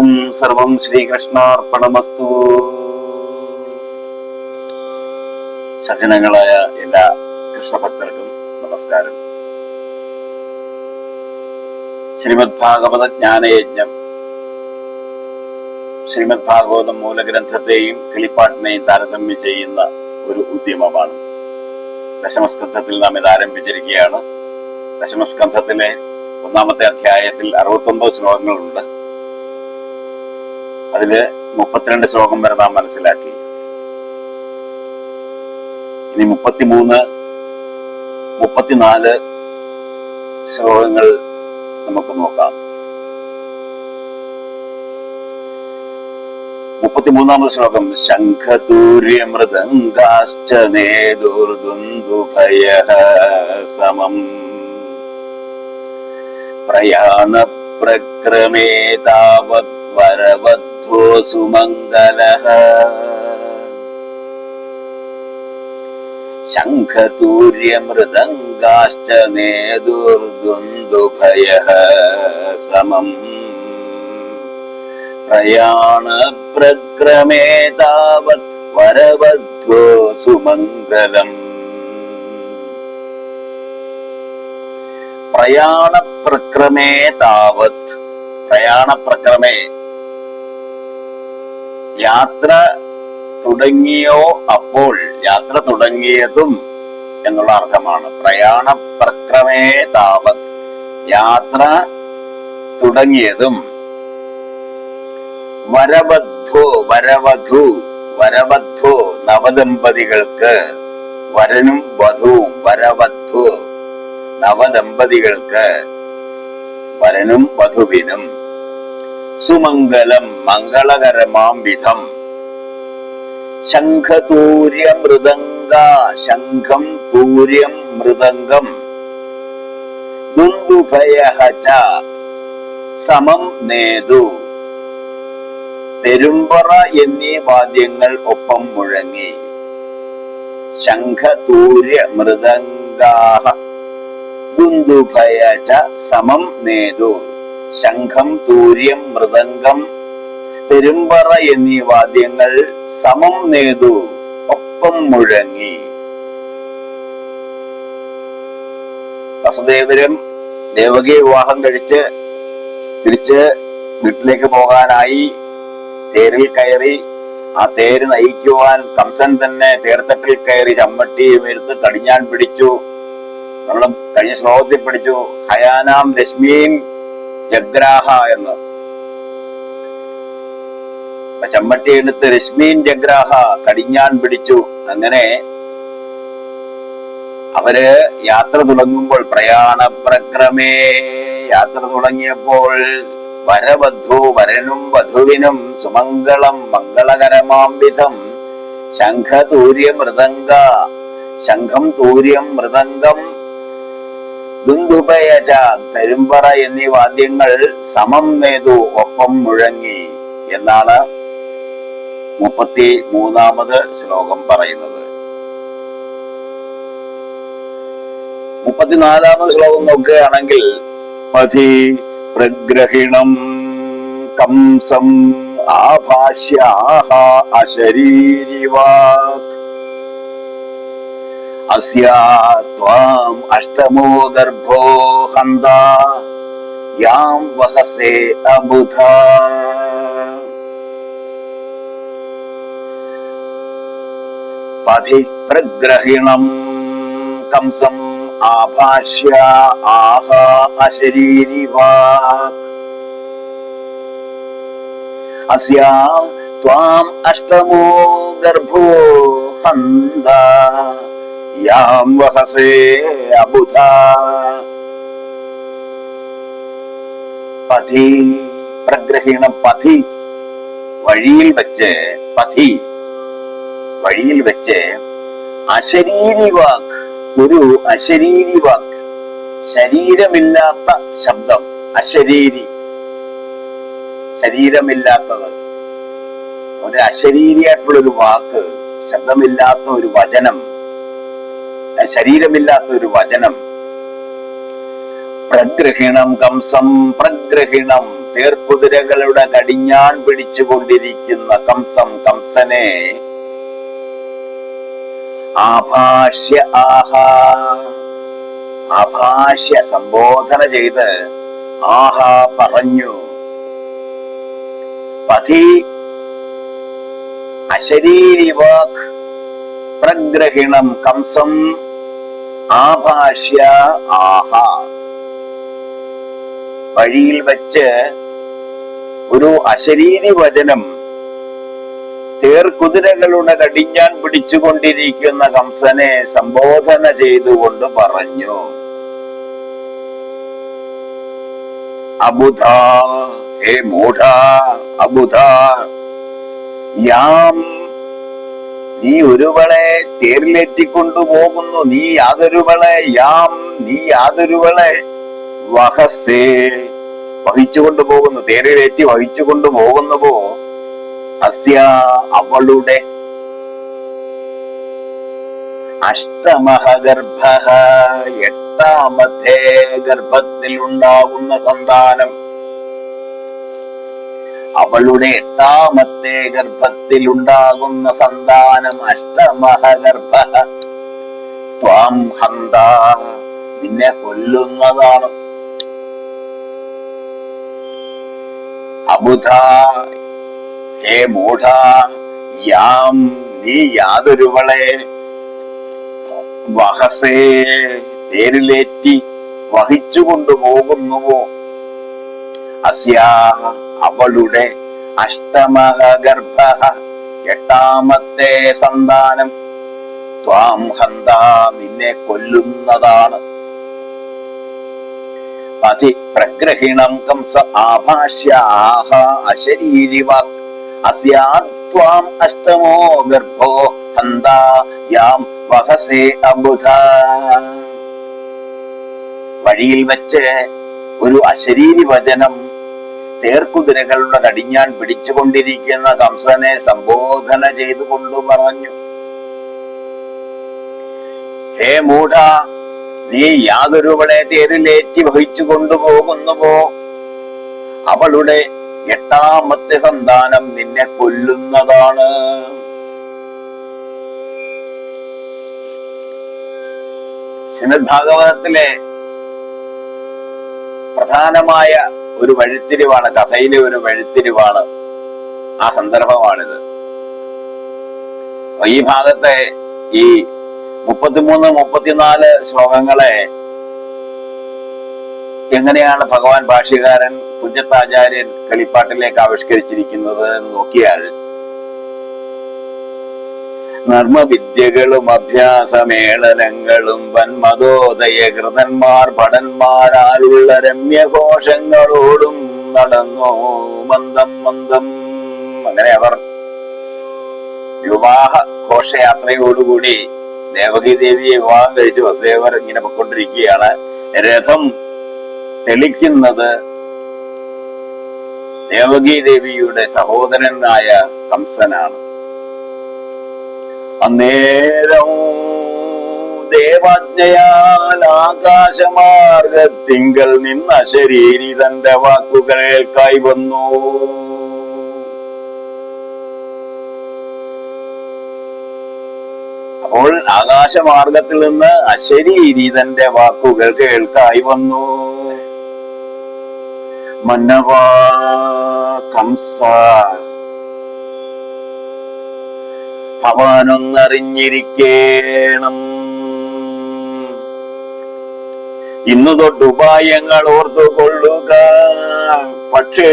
ഓം സർവം ശ്രീകൃഷ്ണാർപ്പണമസ്തു. സജ്ജനങ്ങളായ എല്ലാ കൃഷ്ണഭക്തർക്കും നമസ്കാരം. ശ്രീമദ് ഭാഗവത ജ്ഞാനയജ്ഞം ശ്രീമദ് ഭാഗവതം മൂലഗ്രന്ഥത്തെയും കിളിപ്പാട്ടിനെയും താരതമ്യം ചെയ്യുന്ന ഒരു ഉദ്യമമാണ്. ദശമസ്കന്ധത്തിൽ നാം ഇത് ആരംഭിച്ചിരിക്കുകയാണ്. ദശമസ്കന്ധത്തിലെ 1-ാമത്തെ അധ്യായത്തിൽ 69 ശ്ലോകങ്ങളുണ്ട്. അതില് 32 ശ്ലോകം വരെ നാം മനസ്സിലാക്കി. ഇനി 33, 34 ശ്ലോകങ്ങൾ നമുക്ക് നോക്കാം. 33-ാമത് ശ്ലോകം ശംഖതൂര്യമൃദംഗാശ്ച നേദുർദുന്ദുഭയഃ സമം പ്രയാണ പ്രക്രമേ താവത് വരവദ്ധോ സുമംഗലഃ. ശംഖതൂര്യമൃദംഗാശ്ച നേദുർദുന്ദുഭയഃ സമം പ്രയാണ പ്രക്രമേ താവത് വരവദ്ധോ സുമംഗലം. പ്രയാണപ്രക്രമേ താവത്, പ്രയാണപ്രക്രമേ യാത്ര തുടങ്ങിയോ അപ്പോൾ, യാത്ര തുടങ്ങിയതും എന്നുള്ള അർത്ഥമാണ്. പ്രയാണപ്രക്രമേ താവത്, യാത്ര തുടങ്ങിയതും. വരവദ്ധോ, വരവധു, വരവദ്ധോ നവദമ്പതികൾക്ക്, വരനും വധുവും, വരവദ്ധു നവദമ്പതികൾക്ക്, വരനും വധുവിനും. സുമംഗലം, മംഗളകരമാം വിധം. ശംഖതൂര്യമൃദംഗ, ശംഖം തൂര്യം മൃദംഗം. ദുന്ദുഭയഃ ച സമം നേതു, പെരുമ്പറ എന്നീ വാദ്യങ്ങൾ ഒപ്പം മുഴങ്ങി. ശംഖതൂര്യമൃദംഗാഃ ദുന്ദുഭയ ച സമം നേതു. ശംഖം തൂര്യം മൃദംഗം പെരുമ്പറ എന്നീ വാദ്യങ്ങൾ സമം നേതു, ഒപ്പം മുഴങ്ങി. വസുദേവരും ദേവകി വിവാഹം കഴിച്ച് തിരിച്ച് വീട്ടിലേക്ക് പോകാനായി തേരിൽ കയറി. ആ തേര് നയിക്കുവാൻ കംസൻ തന്നെ തേർത്തട്ടിൽ കയറി ചമ്മട്ടിയും എടുത്ത് കടിഞ്ഞാൻ പിടിച്ചു. നമ്മൾ കഴിഞ്ഞ ശ്ലോകത്തിൽ പഠിച്ചു ഹയാനാം രശ്മീം ജഗ്രാഹ എന്ന്. ചമ്മട്ടി എടുത്ത് രശ്മീൻ ജഗ്രാഹ, കടിഞ്ഞാൻ പിടിച്ചു. അങ്ങനെ അവര് യാത്ര തുടങ്ങുമ്പോൾ, പ്രയാണ പ്രക്രമേ യാത്ര തുടങ്ങിയപ്പോൾ, വരവധു വരനും വധുവിനും സുമംഗളം മംഗളകരമാം വിധം. ശംഖതൂര്യം മൃദംഗ, ശംഖം തൂര്യം മൃദംഗം ദുന്ദുഭയച പെരുമ്പറ എന്നീ വാദ്യങ്ങൾ സമം നേതു, ഒപ്പം മുഴങ്ങി എന്നാണ് 33-ാമത് ശ്ലോകം പറയുന്നത്. 34-ാമത് ശ്ലോകം നോക്കുകയാണെങ്കിൽ പഥി പ്രഗ്രഹിണം കംസം ആഭാഷ്യാഹ അശരീരിവാക് അസ്യാ ത്വാം അഷ്ടമോ ഗർഭോ ഹന്താ യാം വഹസേ അബുധാ. പഥി പ്രഗ്രഹിണം കംസം ആഭാഷ്യ ആഹ അശരീരിവാക് അസ്യാ ത്വാം അഷ്ടമോ ഗർഭോ ഹന്താ യാം വഹസേ അബുധാ. പഥി പ്രഗ്രഹിണം, പഥി വഴിയിൽ വെച്ച്, പഥി വഴിയിൽ വെച്ച്. അശരീരിവാക്, ഒരു അശരീരിവാക്, ശരീരമില്ലാത്ത ശബ്ദം. അശരീരി, ശരീരമില്ലാത്തത്. ഒരു അശരീരിയായിട്ടുള്ള ഒരു വാക്ക്, ശബ്ദമില്ലാത്ത ഒരു വചനം, ശരീരമില്ലാത്ത ഒരു വചനം. പ്രഗ്രഹിണം കംസം, പ്രഗ്രഹിണം തേർക്കുതിരകളുടെ കടിഞ്ഞാൺ പിടിച്ചുകൊണ്ടിരിക്കുന്ന കംസനെ ആഭാഷ്യ ആഭാഷ്യ സംബോധന ചെയ്ത് ആഹാ പറഞ്ഞു. പഥി അശരീരിവാക് പ്രഗ്രഹിണം കംസം ആഭാഷ്യ ആഹാ. വഴിയിൽ വെച്ച് ഒരു അശരീരി വചനം തേർക്കുതിരകളുടെ കടിഞ്ഞാൻ പിടിച്ചുകൊണ്ടിരിക്കുന്ന കംസനെ സംബോധന ചെയ്തുകൊണ്ട് പറഞ്ഞു. അബുധ, ഹേ മൂഢ, അബുധ, യാം, നീ ഒരുവളെ തേരിലേറ്റിക്കൊണ്ടുപോകുന്നു, നീ യാതൊരുവളെ, യാം, നീ യാതൊരുവളെ, വഹസേ, വഹിച്ചുകൊണ്ടു പോകുന്നു, തേരിലേറ്റി വഹിച്ചുകൊണ്ടു പോകുന്നുവോ, അസ്യ, അവളുടെ, അഷ്ടമഹ ഗർഭ, എട്ടാമത്തെ ഗർഭത്തിൽ ഉണ്ടാകുന്ന സന്താനം, അവളുടെ എട്ടാമത്തെ ഗർഭത്തിൽ ഉണ്ടാകുന്ന സന്താനം അഷ്ടമഹ ഗർഭ ത്വാം ഹന്ത, നിന്നെ കൊല്ലുന്നതാണ്. അബുധ, ഹേ മൂഢ, യാം, നീ യാതൊരുവളെ, വഹസേ, തേരിലേറ്റി വഹിച്ചുകൊണ്ടുപോകുന്നുവോ, അസ്യാ, അവളുടെ, അഷ്ടമഹ ഗർഭ, എട്ടാമത്തെ സന്താനം, ത്വാം ഹന്ത, നിന്നെ കൊല്ലുന്നതാണ്. പതി പ്രഗ്രഹിണം കംസ ആഭാഷ്യ ആഹ അശരീരിവാക് അസ്യാ ത്വാം അഷ്ടമോ ഗർഭോ ഹന്ത യാം വഹസേ അബുധ. വഴിയിൽ വെച്ച് ഒരു അശരീരി വചനം തേർക്കുതിരകളുടെ കടിഞ്ഞാൻ പിടിച്ചുകൊണ്ടിരിക്കുന്ന കംസനെ സംബോധന ചെയ്തുകൊണ്ട് പറഞ്ഞു. ഹേ മൂഢ, നീ യാതൊരുവളെ തേരിലേറ്റി വഹിച്ചു കൊണ്ടുപോകുന്നുവോ, അവളുടെ എട്ടാമത്തെ സന്താനം നിന്നെ കൊല്ലുന്നതാണ്. ശ്രീമദ് ഭാഗവതത്തിലെ പ്രധാനമായ ഒരു വഴിത്തിരിവാണ്, കഥയിലെ ഒരു വഴിത്തിരിവാണ്, ആ സന്ദർഭമാണിത്. ഈ ഭാഗത്തെ ഈ 33-34 ശ്ലോകങ്ങളെ എങ്ങനെയാണ് ഭഗവാൻ ഭാഷ്യകാരൻ തുഞ്ചത്താചാര്യൻ കളിപ്പാട്ടിലേക്ക് ആവിഷ്കരിച്ചിരിക്കുന്നത് എന്ന് നോക്കിയാൽ, നർമ്മവിദ്യകളും അഭ്യാസമേളനങ്ങളും വന്മതോദയ കൃതന്മാർ ഭടന്മാരാലുള്ള രമ്യഘോഷങ്ങളോടും നടന്നു മന്ദം മന്ദം. അങ്ങനെ അവർ വിവാഹ ഘോഷയാത്രയോടുകൂടി ദേവകി ദേവിയെ വിവാഹം കഴിച്ച് വസുദേവർ ഇങ്ങനെ പൊയ്ക്കൊണ്ടിരിക്കുകയാണ്. രഥം തെളിക്കുന്നത് ദേവകി ദേവിയുടെ സഹോദരനായ കംസനാണ്. അന്നേരം ദേവാജ്ഞയാൽ ആകാശമാർഗത്തിങ്കൽ നിന്ന ശരീരി തന്റെ വാക്കുകൾ കേൾക്കായി വന്നു. അപ്പോൾ ആകാശമാർഗത്തിൽ നിന്ന് അശരീരി തന്റെ വാക്കുകൾ കേൾക്കായി വന്നു. മന്നവാ കംസ, ഭവാനൊന്നറിഞ്ഞിരിക്കേണം, ഇന്നു തൊട്ട് ഉപായങ്ങൾ ഓർത്തുകൊള്ളുക. പക്ഷേ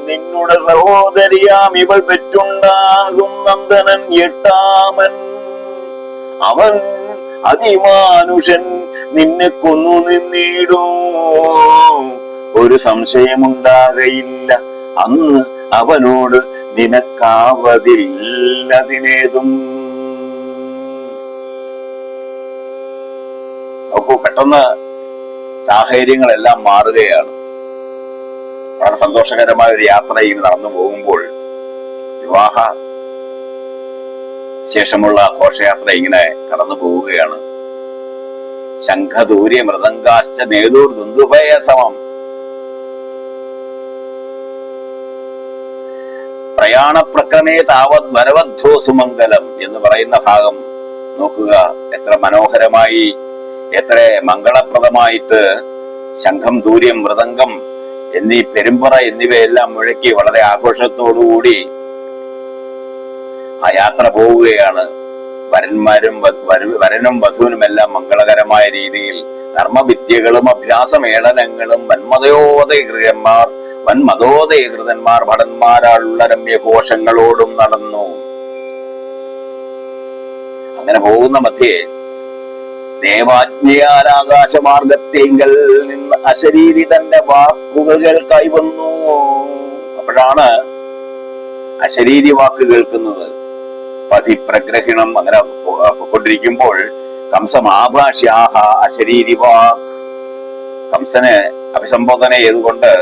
നിന്നുടെ സഹോദരിയാം ഇവൾ പെറ്റുണ്ടാകും നന്ദനൻ എട്ടാമൻ, അവൻ അതിമാനുഷൻ, നിന്നെ കൊന്നു നിന്നിടും, ഒരു സംശയമുണ്ടാകയില്ല. അന്ന് അവനോട് നിനക്കാവതില്ലതിനേതും. അപ്പോ പെട്ടെന്ന് സാഹചര്യങ്ങളെല്ലാം മാറുകയാണ്. വളരെ സന്തോഷകരമായ ഒരു യാത്ര ഇങ്ങനെ നടന്നു പോകുമ്പോൾ വിവാഹ ശേഷമുള്ള ഘോഷയാത്ര ഇങ്ങനെ കടന്നു പോവുകയാണ്. ശംഖദൂര്യ മൃദംഗാശ്ച നേതൂർ ദുന്ദുഭയ സമം. പ്രയാണപ്രക്രമേ താവത് വരവദ്ധോ സുമംഗലം എന്ന് പറയുന്ന ഭാഗം നോക്കുക. എത്ര മനോഹരമായി, എത്ര മംഗളപ്രദമായിട്ട് ശംഖം, തൂര്യം, മൃദംഗം എന്നീ പെരുമ്പറ എന്നിവയെല്ലാം മുഴക്കി വളരെ ആഘോഷത്തോടുകൂടി ആ യാത്ര പോവുകയാണ്. വരനും വധുവിനുമെല്ലാം മംഗളകരമായ രീതിയിൽ ധർമ്മവിദ്യകളും അഭ്യാസമേളനങ്ങളും വന്മതോദയകൃതന്മാർ ഭടന്മാരാളുള്ള രമ്യഘോഷങ്ങളോടും നടന്നു. അങ്ങനെ പോകുന്ന മധ്യേ ദേവാജ്ഞയാൽ ആകാശമാർഗത്തിങ്കൽ നിന്ന് അശരീരി തന്റെ വാക്കുകൾ കേൾക്കായി വന്നു. അപ്പോഴാണ് അശരീരി വാക്ക് കേൾക്കുന്നത്. പതിപ്രഗ്രഹിണം അങ്ങനെ പൊക്കൊണ്ടിരിക്കുമ്പോൾ കംസമാഭാഷ്യാഹ അശരീരി വാക്, കംസനെ അഭിസംബോധന ചെയ്തുകൊണ്ട്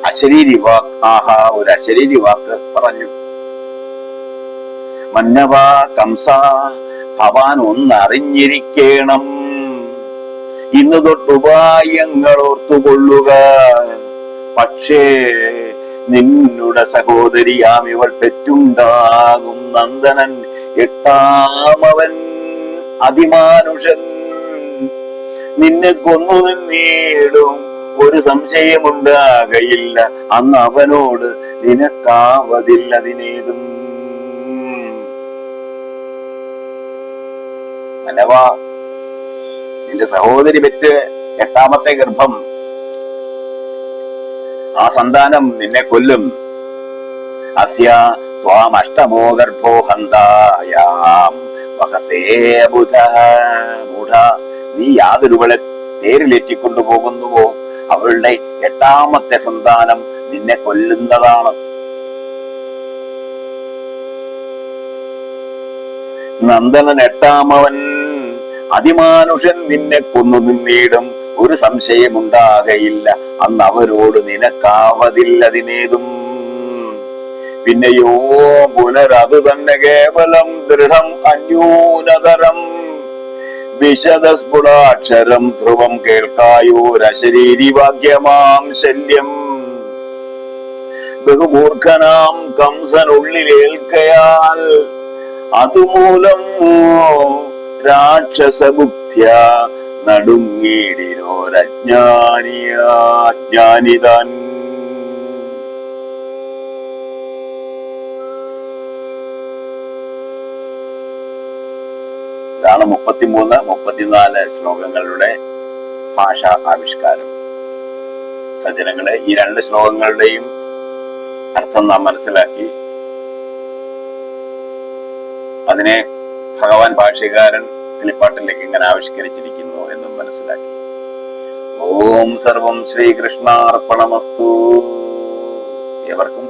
അശരീരി വാക് ആഹ, ഒരു അശരീരി വാക്ക് പറഞ്ഞു. മന്നവാ കംസ, ഭവാൻ ഒന്നറിഞ്ഞിരിക്കണം, ഇന്ന് തൊട്ടുപായങ്ങൾ ഓർത്തുകൊള്ളുക. പക്ഷേ നിന്നുടെ സഹോദരിയാം ഇവൾ പെറ്റുണ്ടാകും നന്ദനൻ എട്ടാമവൻ അതിമാനുഷൻ നിന്നെ കൊന്നു നിന്നേടും, ഒരു സംശയമുണ്ടാകയില്ല. അന്ന് അവനോട് നിനക്കാവതില്ലതിനേതും. അനവാ, നിന്റെ സഹോദരി പെറ്റ് എട്ടാമത്തെ ഗർഭം, ആ സന്താനം നിന്നെ കൊല്ലും. അസ്യ ത്വാം അഷ്ടമോ ഗർഭോ ഹന്തായാം വഹസേ ബുധ. മൂഢ, നീ യാതൊരുവളെ പേരിലേറ്റിക്കൊണ്ടുപോകുന്നുവോ അവളുടെ എട്ടാമത്തെ സന്താനം നിന്നെ കൊല്ലുന്നതാണ്. നന്ദനൻ എട്ടാമവൻ അതിമാനുഷൻ നിന്നെ കൊന്നു നിന്നീടും, ഒരു സംശയമുണ്ടാകയില്ല. അന്ന് അവരോട് നിനക്കാവതില്ലതിനേതും. പിന്നെയോ പുനരതു തന്നെ കേവലം ദൃഢം അന്യൂനതരം വിശദസ്ഫുടാക്ഷരം ധ്രുവം കേൾക്കായോരശരീരി വാക്യമാം ശല്യം. ബഹുമൂർഖനാം കംസനുള്ളിലേൽക്കയാൽ അതുമൂലം രാക്ഷസബുദ്ധ്യ നടുങ്ങിടിനോരജ്ഞാനിതാൻ. ഇതാണ് 33, 34 ശ്ലോകങ്ങളുടെ ഭാഷാ ആവിഷ്കാരം. സജ്ജനങ്ങളെ, ഈ 2 ശ്ലോകങ്ങളുടെയും അർത്ഥം നാം മനസ്സിലാക്കി. അതിനെ ഭഗവാൻ ഭാഷ്യകാരൻ കിളിപ്പാട്ടിലേക്ക് ഇങ്ങനെ ആവിഷ്കരിച്ചിരിക്കുന്നു എന്നും മനസ്സിലാക്കി. ഓം സർവം ശ്രീകൃഷ്ണാർപ്പണമസ്തു. എവർക്കും